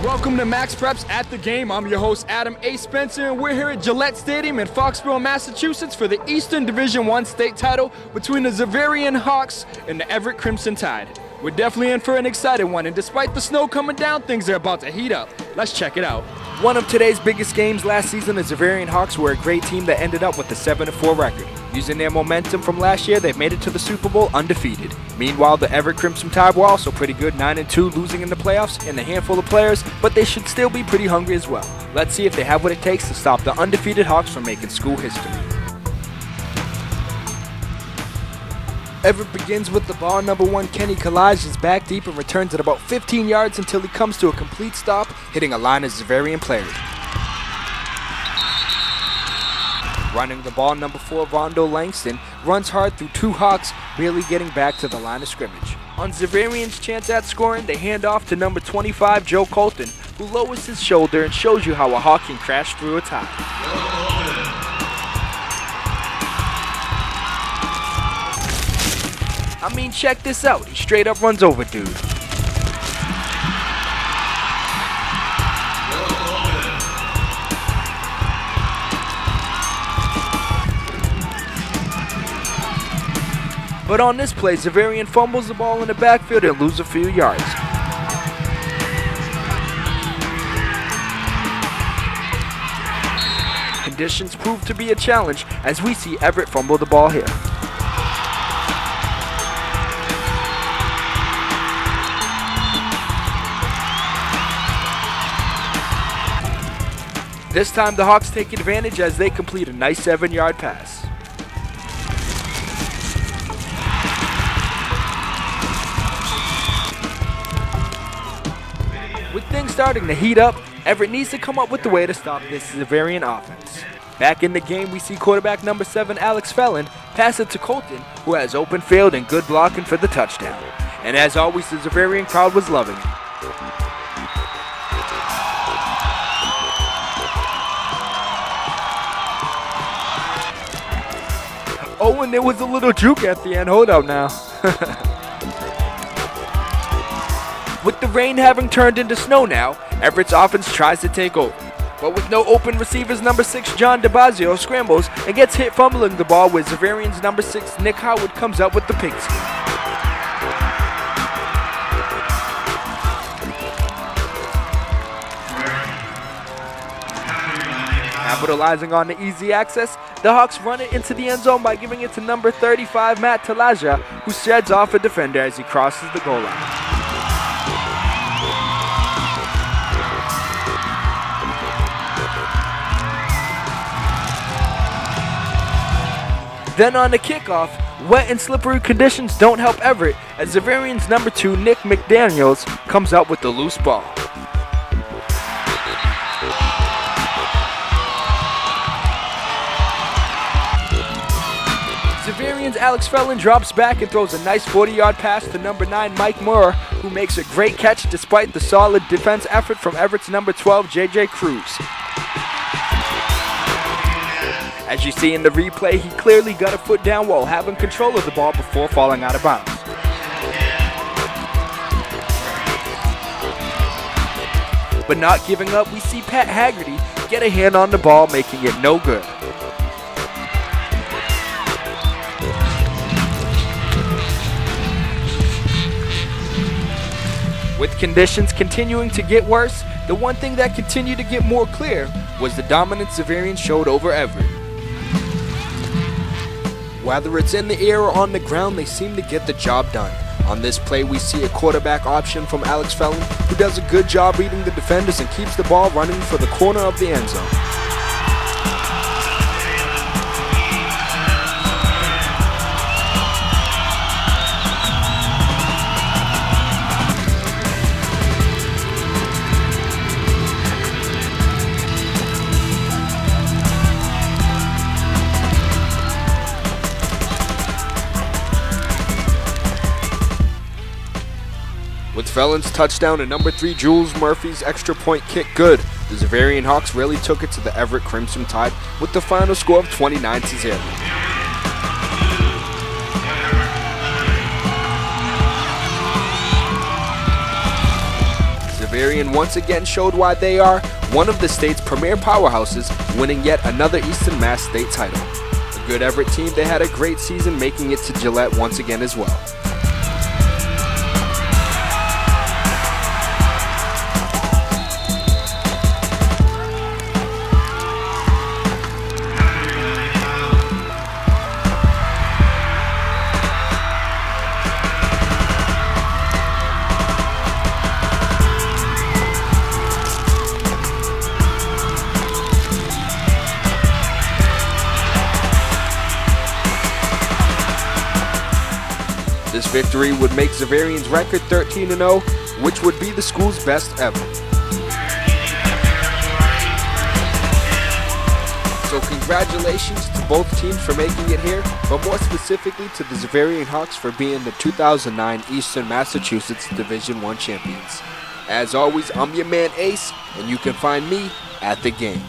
Welcome to MaxPreps at the Game. I'm your host, Adam A. Spencer, and we're here at Gillette Stadium in Foxborough, Massachusetts for the Eastern Division I state title between the Xaverian Hawks and the Everett Crimson Tide. We're definitely in for an exciting one, and despite the snow coming down, things are about to heat up. Let's check it out. One of today's biggest games last season, the Xaverian Hawks were a great team that ended up with a 7-4 record. Using their momentum from last year, they've made it to the Superbowl undefeated. Meanwhile, the Everett Crimson Tide were also pretty good, 9-2, losing in the playoffs and a handful of players, but they should still be pretty hungry as well. Let's see if they have what it takes to stop the undefeated Hawks from making school history. Everett begins with the ball. Number 1, Kenny Collage is back deep and returns at about 15 yards until he comes to a complete stop, hitting a line of Xaverian players. Running the ball, number 4, Rondo Langston runs hard through 2 Hawks, barely getting back to the line of scrimmage. On Xaverian's chance at scoring, they hand off to number 25, Joe Colton, who lowers his shoulder and shows you how a Hawk can crash through a tie. I mean, check this out. He straight up runs over dude. But on this play, Zarian fumbles the ball in the backfield and loses a few yards. Conditions prove to be a challenge as we see Everett fumble the ball here. This time the Hawks take advantage as they complete a nice 7-yard pass. With things starting to heat up, Everett needs to come up with a way to stop this Xaverian offense. Back in the game, we see quarterback number 7, Alex Felon, pass it to Colton, who has open field and good blocking for the touchdown. And as always, the Xaverian crowd was loving it. Oh, and there was a little juke at the end. Hold up now. With the rain having turned into snow now, Everett's offense tries to take over. But with no open receivers, number 6, John DeBazio scrambles and gets hit fumbling the ball, where Xaverian's number 6, Nick Howard, comes up with the pigskin. Capitalizing on the easy access, the Hawks run it into the end zone by giving it to number 35, Matt Talaja, who sheds off a defender as he crosses the goal line. Then on the kickoff, wet and slippery conditions don't help Everett, as Xaverian's number 2, Nick McDaniels, comes out with the loose ball. Xaverian's Alex Felon drops back and throws a nice 40-yard pass to number 9, Mike Moore, who makes a great catch despite the solid defense effort from Everett's number 12, J.J. Cruz. As you see in the replay, he clearly got a foot down while having control of the ball before falling out of bounds. But not giving up, we see Pat Haggerty get a hand on the ball, making it no good. With conditions continuing to get worse, the one thing that continued to get more clear was the dominance Xaverian showed over Everett. Whether it's in the air or on the ground, they seem to get the job done. On this play, we see a quarterback option from Alex Felon, who does a good job reading the defenders and keeps the ball running for the corner of the end zone. With Felon's touchdown and number 3 Jules Murphy's extra point kick good, the Xaverian Hawks really took it to the Everett Crimson Tide with the final score of 29-0. Xaverian once again showed why they are one of the state's premier powerhouses, winning yet another Eastern Mass state title. A good Everett team, they had a great season, making it to Gillette once again as well. This victory would make Xaverian's record 13-0, which would be the school's best ever. So congratulations to both teams for making it here, but more specifically to the Xaverian Hawks for being the 2009 Eastern Massachusetts Division I champions. As always, I'm your man Ace, and you can find me at the game.